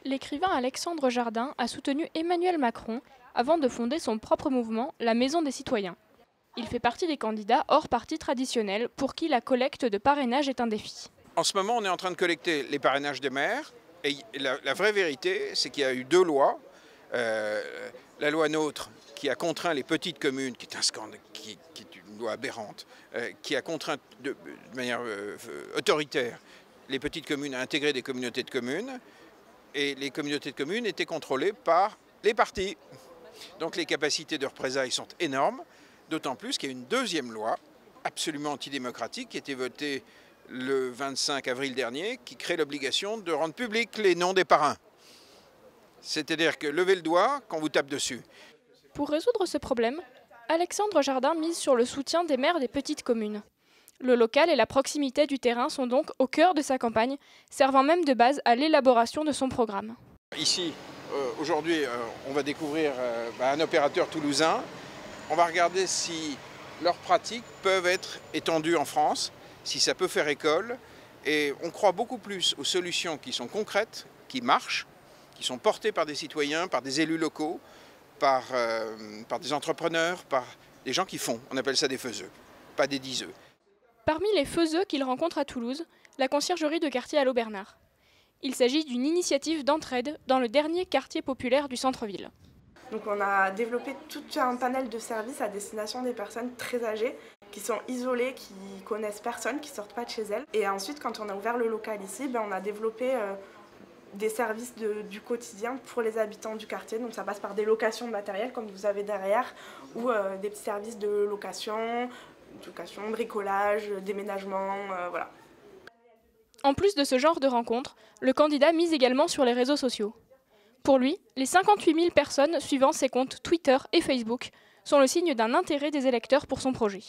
L'écrivain Alexandre Jardin a soutenu Emmanuel Macron avant de fonder son propre mouvement, la Maison des Citoyens. Il fait partie des candidats hors parti traditionnel pour qui la collecte de parrainage est un défi. En ce moment, on est en train de collecter les parrainages des maires. Et la vraie vérité, c'est qu'il y a eu deux lois. La loi NOTRe, qui a contraint les petites communes, qui est un scandale, qui est une loi aberrante, qui a contraint de manière autoritaire les petites communes à intégrer des communautés de communes. Et les communautés de communes étaient contrôlées par les partis. Donc les capacités de représailles sont énormes, d'autant plus qu'il y a une deuxième loi absolument antidémocratique qui a été votée le 25 avril dernier, qui crée l'obligation de rendre publics les noms des parrains. C'est-à-dire que levez le doigt quand vous tape dessus. Pour résoudre ce problème, Alexandre Jardin mise sur le soutien des maires des petites communes. Le local et la proximité du terrain sont donc au cœur de sa campagne, servant même de base à l'élaboration de son programme. Ici, aujourd'hui, on va découvrir un opérateur toulousain. On va regarder si leurs pratiques peuvent être étendues en France, si ça peut faire école. Et on croit beaucoup plus aux solutions qui sont concrètes, qui marchent, qui sont portées par des citoyens, par des élus locaux, par des entrepreneurs, par des gens qui font. On appelle ça des faiseux, pas des diseux. Parmi les faiseux qu'il rencontre à Toulouse, la conciergerie de quartier Allo Bernard. Il s'agit d'une initiative d'entraide dans le dernier quartier populaire du centre-ville. Donc on a développé tout un panel de services à destination des personnes très âgées, qui sont isolées, qui connaissent personne, qui ne sortent pas de chez elles. Et ensuite, quand on a ouvert le local ici, on a développé des services du quotidien pour les habitants du quartier. Donc ça passe par des locations de matériel, comme vous avez derrière, ou des petits services de location, bricolage, déménagement, voilà. En plus de ce genre de rencontres, le candidat mise également sur les réseaux sociaux. Pour lui, les 58 000 personnes suivant ses comptes Twitter et Facebook sont le signe d'un intérêt des électeurs pour son projet.